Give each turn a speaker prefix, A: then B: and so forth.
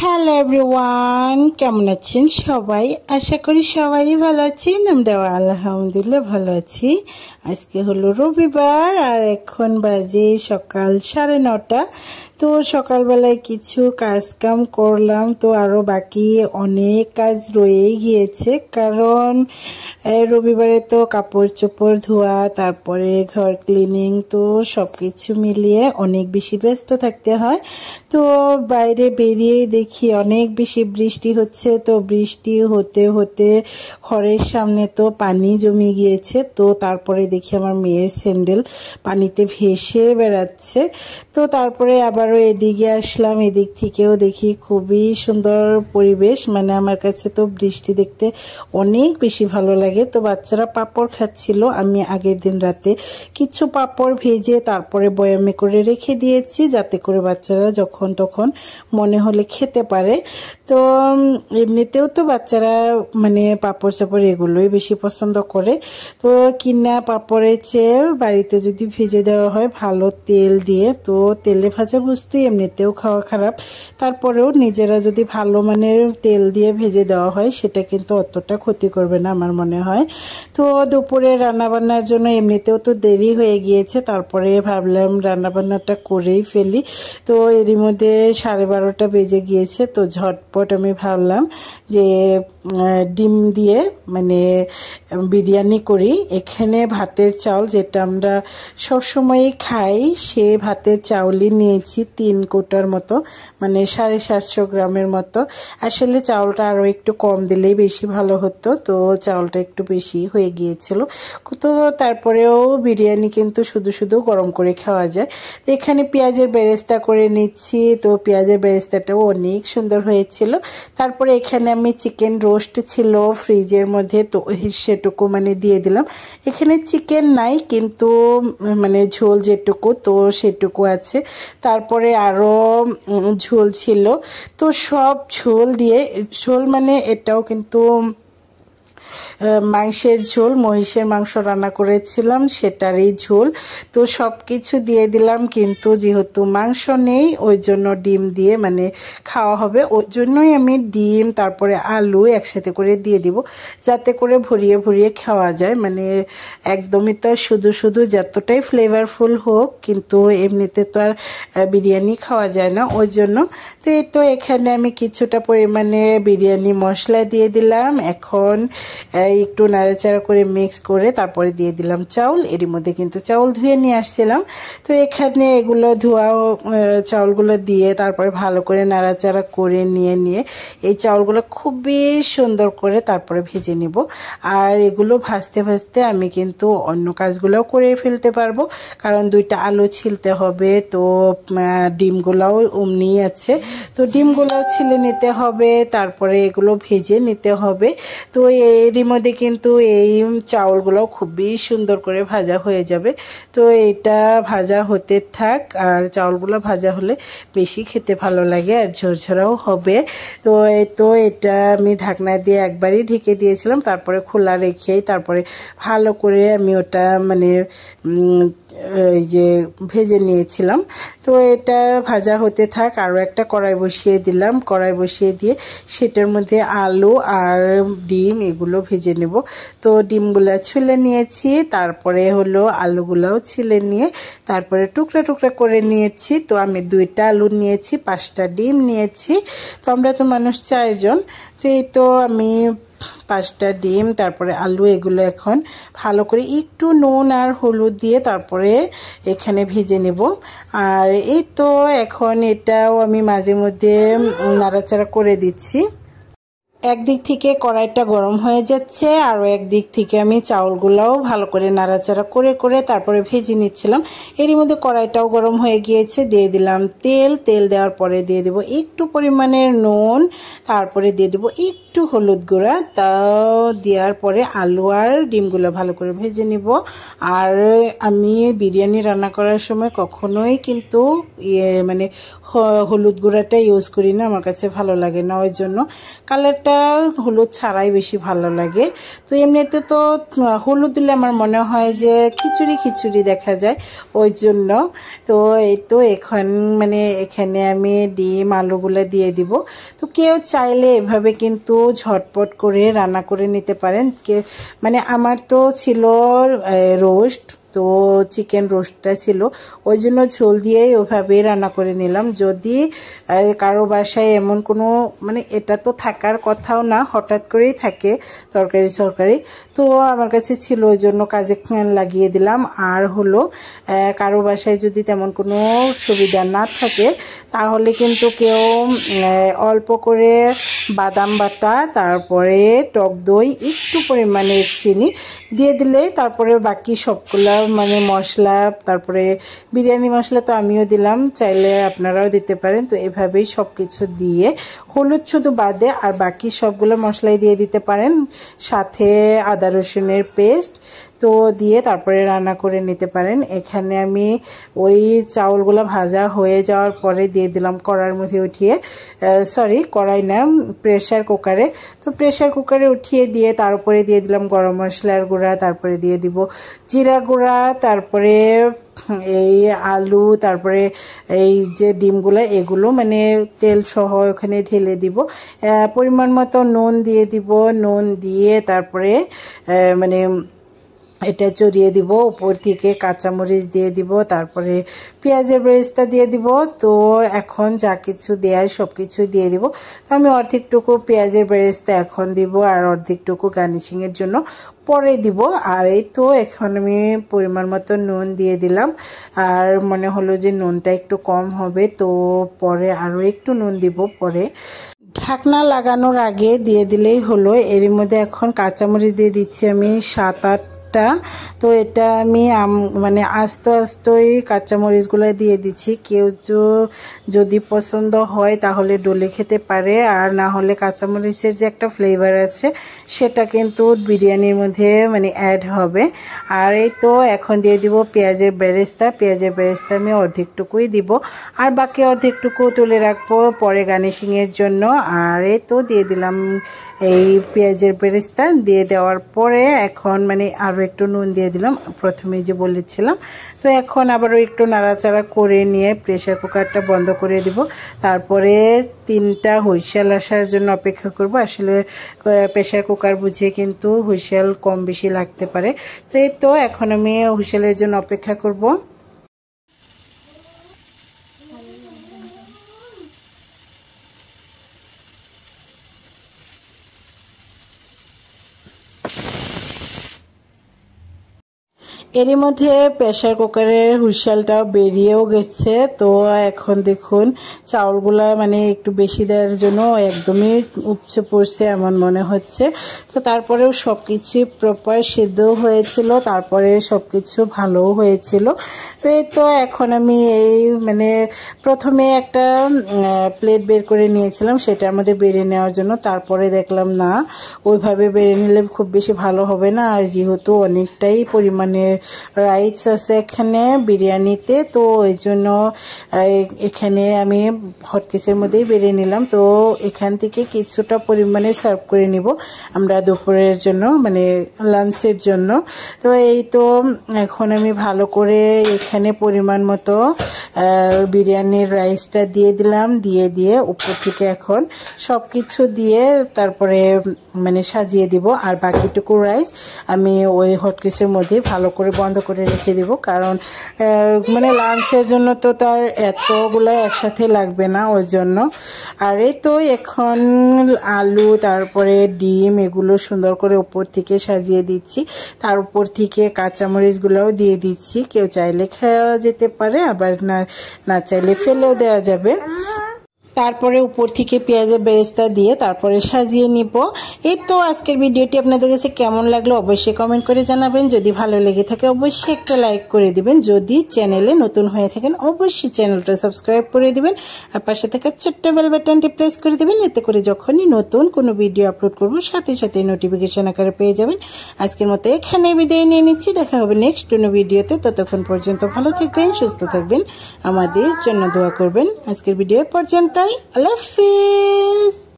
A: Hello everyone, কেমন আছেন সবাই? আশা করি সবাই ভালো আছেন। আমরা আলহামদুলিল্লাহ ভালো আছি। আজকে হলো রবিবার আর এখন বাজে সকাল 9:30। তো সকালবেলায় কিছু কাজ কাম করলাম, তো আরও বাকি অনেক কাজ রয়েই গিয়েছে, কারণ রবিবারে তো কাপড় চোপড় ধোয়া, তারপরে ঘর ক্লিনিং, তো সব কিছু মিলিয়ে অনেক বেশি ব্যস্ত থাকতে হয়। তো বাইরে বেরিয়ে দেখি অনেক বেশি বৃষ্টি হচ্ছে। তো বৃষ্টি হতে হতে ঘরের সামনে তো পানি জমে গিয়েছে। তো তারপরে দেখি আমার মেয়ের স্যান্ডেল পানিতে ভেসে বেড়াচ্ছে। তো তারপরে আবারও এদিকে আসলাম, এদিক থেকেও দেখি খুবই সুন্দর পরিবেশ। মানে আমার কাছে তো বৃষ্টি দেখতে অনেক বেশি ভালো লাগে। তো বাচ্চারা পাঁপড় খাচ্ছিল, আমি আগের দিন রাতে কিছু পাঁপড় ভেজে তারপরে বয়ামে করে রেখে দিয়েছি, যাতে করে বাচ্চারা যখন তখন মনে হলে খেতে পারে। তো এমনিতেও তো বাচ্চারা মানে পাঁপড় চাপড় এগুলোই বেশি পছন্দ করে। তো কিনা পাঁপড়ের চেয়ে বাড়িতে যদি ভেজে দেওয়া হয় ভালো তেল দিয়ে, তো তেলে ভাজা বস্তু এমনিতেও খাওয়া খারাপ, তারপরেও নিজেরা যদি ভালো মানের তেল দিয়ে ভেজে দেওয়া হয় সেটা কিন্তু অতটা ক্ষতি করবে না আমার মনে হয়। তো দুপুরে রান্নাবান্নার জন্য এমনিতেও তো দেরি হয়ে গিয়েছে, তারপরে ভাবলাম রান্নাবান্নাটা করেই ফেলি। তো এরই মধ্যে 12:30 বেজে গিয়েছে। তো ঝটপট আমি ভাবলাম যে ডিম দিয়ে মানে বিরিয়ানি করি। এখানে ভাতের চাউল যেটা আমরা সবসময়ই খাই, সে ভাতের চাউলই নিয়েছি 3 কোটার মতো, মানে 750 গ্রামের মতো। আসলে চাউলটা আরও একটু কম দিলেই বেশি ভালো হতো, তো চাউলটা একটু বেশি হয়ে গিয়েছিল। তো তারপরেও বিরিয়ানি কিন্তু শুধু শুধু গরম করে খাওয়া যায়। তো এখানে পেঁয়াজের বেরেস্তা করে নিচ্ছি। তো পেঁয়াজের বেরেস্তাটাও অনেক সুন্দর হয়েছিল। তারপরে এখানে আমি চিকেন রোস্ট ছিল ফ্রিজের মধ্যে, তো সেটুকু মানে দিয়ে দিলাম। এখানে চিকেন নাই, কিন্তু মানে ঝোল যেটুকু তো সেটুকু আছে। তারপরে আরও ঝোল ছিল, তো সব ঝোল দিয়ে, ঝোল মানে এটাও কিন্তু মাংসের ঝোল, মহিষের মাংস রান্না করেছিলাম সেটারই ঝোল। তো সব কিছু দিয়ে দিলাম, কিন্তু যেহেতু মাংস নেই ওই জন্য ডিম দিয়ে মানে খাওয়া হবে, ওই জন্যই আমি ডিম তারপরে আলু একসাথে করে দিয়ে দিব, যাতে করে ভরিয়ে ভরিয়ে খাওয়া যায়। মানে একদমই তো শুধু শুধু যতটাই ফ্লেভারফুল হোক, কিন্তু এমনিতে তো আর বিরিয়ানি খাওয়া যায় না, ওই জন্য। তো এই তো এখানে আমি কিছুটা পরিমাণে বিরিয়ানি মশলা দিয়ে দিলাম। এখন একটু নাড়াচাড়া করে মিক্স করে তারপরে দিয়ে দিলাম চাউল। এরই মধ্যে কিন্তু চাউল ধুয়ে নিয়ে আসছিলাম। তো এখানে এগুলো ধোয়া চাউলগুলো দিয়ে তারপরে ভালো করে নাড়াচাড়া করে নিয়ে এই চাউলগুলো খুবই সুন্দর করে তারপরে ভেজে নিব। আর এগুলো ভাজতে ভাজতে আমি কিন্তু অন্য কাজগুলোও করে ফেলতে পারবো, কারণ 2টা আলু ছিলতে হবে। তো ডিমগুলোও অমনি আছে, তো ডিমগুলোও ছিলে নিতে হবে, তারপরে এগুলো ভেজে নিতে হবে। তো এরই মধ্যে কিন্তু এই চাউলগুলো খুবই সুন্দর করে ভাজা হয়ে যাবে। তো এটা ভাজা হতে থাক, আর চাউলগুলো ভাজা হলে বেশি খেতে ভালো লাগে আর ঝরঝরাও হবে। তো এটা আমি ঢাকনা দিয়ে একবারই ঢেকে দিয়েছিলাম, তারপরে খোলা রেখেই তারপরে ভালো করে আমি ওটা মানে এই যে ভেজে নিয়েছিলাম। তো এটা ভাজা হতে থাক, আরও একটা কড়াই বসিয়ে দিলাম। কড়াই বসিয়ে দিয়ে সেটার মধ্যে আলু আর ডিম এগুলো ভেজে নেব। তো ডিমগুলো ছুলে নিয়েছি, তারপরে হলো আলুগুলাও ছিলে নিয়ে তারপরে টুকরা টুকরা করে নিয়েছি। তো আমি 2টা আলু নিয়েছি, 5টা ডিম নিয়েছি। তো আমরা তো মানুষ 4 জন। তো এই তো আমি 5টা ডিম তারপরে আলু এগুলো এখন ভালো করে একটু নুন আর হলুদ দিয়ে তারপরে এখানে ভেজে নেব। আর এই তো এখন এটাও আমি মাঝে মধ্যে নাড়াচাড়া করে দিচ্ছি। একদিক থেকে কড়াইটা গরম হয়ে যাচ্ছে, আরও একদিক থেকে আমি চাউলগুলোও ভালো করে নাড়াচাড়া করে করে তারপরে ভেজে নিচ্ছিলাম। এরই মধ্যে কড়াইটাও গরম হয়ে গিয়েছে, দিয়ে দিলাম তেল দেওয়ার পরে দিয়ে দেবো একটু পরিমাণের নুন, তারপরে দিয়ে দেবো একটু হলুদ গুঁড়া, তাও দেওয়ার পরে আলু আর ডিমগুলো ভালো করে ভেজে নিব। আর আমি বিরিয়ানি রান্না করার সময় কখনোই কিন্তু মানে হলুদ গুঁড়াটা ইউজ করি না, আমার কাছে ভালো লাগে না, ওই জন্য কালারটা এটা হলুদ ছাড়াই বেশি ভালো লাগে। তো এমনিতে তো হলুদ দিলে আমার মনে হয় যে খিচুড়ি খিচুড়ি দেখা যায়, ওই জন্য। তো এই তো এখন মানে এখানে আমি ডিম আলুগুলো দিয়ে দিব। তো কেউ চাইলে এভাবে কিন্তু ঝটপট করে রান্না করে নিতে পারেন। মানে আমার তো ছিল রোস্ট, তো চিকেন রোস্টটা ছিল, ওই জন্য ঝোল দিয়েই ওইভাবেই রান্না করে নিলাম। যদি কারো বাসায় এমন কোনো মানে এটা তো থাকার কথাও না, হঠাৎ করেই থাকে তরকারি, তো আমার কাছে ছিল, ওই জন্য কাজে লাগিয়ে দিলাম। আর হলো কারো বাসায় যদি তেমন কোনো সুবিধা না থাকে তাহলে কিন্তু কেউ অল্প করে বাদাম বাটা, তারপরে টক দই, একটু পরিমাণে চিনি দিয়ে দিলে তারপরে বাকি সবগুলা মানে মশলা, তারপরে বিরিয়ানি মশলা তো আমিও দিলাম, চাইলে আপনারাও দিতে পারেন। তো এভাবেই সব কিছু দিয়ে হলুদ শুধু বাদে আর বাকি সবগুলো মশলাই দিয়ে দিতে পারেন, সাথে আদা রসুনের পেস্ট তো দিয়ে তারপরে রান্না করে নিতে পারেন। এখানে আমি ওই চাউলগুলো ভাজা হয়ে যাওয়ার পরে দিয়ে দিলাম কড়ার মধ্যে উঠিয়ে, সরি কড়াই না, প্রেশার কুকারে। তো প্রেশার কুকারে উঠিয়ে দিয়ে তার উপরে দিয়ে দিলাম গরম মশলার গুঁড়া, তারপরে দিয়ে দিব জিরা গুঁড়া, তারপরে এই আলু, তারপরে এই যে ডিমগুলো এগুলো মানে তেল সহ ওখানে ঢেলে দিব। পরিমাণ মতো নুন দিয়ে দিব, নুন দিয়ে তারপরে মানে এটা চড়িয়ে দিব, উপর থেকে কাঁচামরিচ দিয়ে দিব, তারপরে পেঁয়াজের বেরেস্তা দিয়ে দিব। তো এখন যা কিছু দেওয়ার সব কিছু দিয়ে দিব। তো আমি অর্ধেকটুকু পেঁয়াজের বেরেস্তা এখন দিব আর অর্ধেকটুকু গার্নিশিংয়ের জন্য পরে দিব। আর এই তো এখন আমি পরিমাণ মতো নুন দিয়ে দিলাম, আর মনে হলো যে নুনটা একটু কম হবে, তো পরে আরও একটু নুন দিব পরে। ঢাকনা লাগানোর আগে দিয়ে দিলেই হলো। এরই মধ্যে এখন কাঁচামরিচ দিয়ে দিচ্ছি আমি 7-8। তো এটা আমি মানে আস্তই কাঁচামরিচগুলো দিয়ে দিচ্ছি। কেউ যদি পছন্দ হয় তাহলে ডলে খেতে পারে, আর না হলে কাঁচামরিচের যে একটা ফ্লেভার আছে সেটা কিন্তু বিরিয়ানির মধ্যে মানে অ্যাড হবে। আর এই তো এখন দিয়ে দিব পেঁয়াজের বেরেস্তা। পেঁয়াজের বেরেস্তা আমি অর্ধেকটুকুই দিব, আর বাকি অর্ধেকটুকু তুলে রাখবো পরে গার্নিশিংয়ের জন্য। আর এই তো দিয়ে দিলাম এই পেঁয়াজের বেরেস্তা। দিয়ে দেওয়ার পরে এখন মানে আরও একটু নুন দিয়ে দিলাম, প্রথমে যে বলেছিলাম। তো এখন আবারও একটু নাড়াচাড়া করে নিয়ে প্রেশার কুকারটা বন্ধ করে দিব। তারপরে 3টা হুইসেল আসার জন্য অপেক্ষা করব। আসলে প্রেশার কুকার বুঝিয়ে কিন্তু হুইসেল কম বেশি লাগতে পারে। তো এই তো এখন আমি হুইসেলের জন্য অপেক্ষা করব। এরই মধ্যে প্রেশার কুকারের হুইসেলটাও বেরিয়েও গেছে। তো এখন দেখুন চাউলগুলা মানে একটু বেশি দেওয়ার জন্য একদমই উপচে পড়ছে এমন মনে হচ্ছে। তো তারপরেও সব কিছু প্রপার সিদ্ধ হয়েছিল, তারপরে সব কিছু ভালোও হয়েছিল। তো এই তো এখন আমি এই মানে প্রথমে একটা প্লেট বের করে নিয়েছিলাম সেটার মধ্যে বেড়ে নেওয়ার জন্য। তারপরে দেখলাম না, ওইভাবে বেড়ে নিলে খুব বেশি ভালো হবে না, আর যেহেতু অনেকটাই পরিমাণে রাইস আছে এখানে বিরিয়ানিতে, তো এই জন্য এখানে আমি হটকেসের মধ্যেই বেড়ে নিলাম। তো এখান থেকে কিছুটা পরিমাণে সার্ভ করে নিব আমরা দুপুরের জন্য, মানে লাঞ্চের জন্য। তো এই তো এখন আমি ভালো করে এখানে পরিমাণ মতো বিরিয়ানির রাইসটা দিয়ে দিলাম, দিয়ে উপর থেকে এখন সব কিছু দিয়ে তারপরে মানে সাজিয়ে দিব। আর বাকিটুকু রাইস আমি ওই হটকেসের মধ্যে ভালো করে বন্ধ করে রেখে দিব, কারণ মানে লাঞ্চের জন্য তো তার এতগুলো একসাথে লাগবে না, ওই জন্য। আর এই তো এখন আলু তারপরে ডিম এগুলো সুন্দর করে উপর থেকে সাজিয়ে দিচ্ছি, তার উপর থেকে কাঁচামরিচগুলোও দিয়ে দিচ্ছি। কেউ চাইলে খাওয়া যেতে পারে, আবার না চাইলে ফেলেও দেওয়া যাবে। তারপরে উপর থেকে পেঁয়াজের বেরেস্তা দিয়ে তারপরে সাজিয়ে নিব। এই তো আজকের ভিডিওটি আপনাদের কাছে কেমন লাগলো অবশ্যই কমেন্ট করে জানাবেন। যদি ভালো লেগে থাকে অবশ্যই একটা লাইক করে দিবেন। যদি চ্যানেলে নতুন হয়ে থাকেন অবশ্যই চ্যানেলটা সাবস্ক্রাইব করে দিবেন, আর পাশে থাকা ছোট্ট বেল বাটনটি প্রেস করে দিবেন। এতে করে যখনই নতুন কোনো ভিডিও আপলোড করব সাথে সাথে নোটিফিকেশন আকারে পেয়ে যাবেন। আজকের মতো এখানে বিদায় নিয়ে নিচ্ছি, দেখা হবে নেক্সট কোনো ভিডিওতে। ততক্ষণ পর্যন্ত ভালো থাকবেন, সুস্থ থাকবেন, আমাদের জন্য দোয়া করবেন। আজকের ভিডিও পর্যন্ত, আল্লাহ হাফেজ।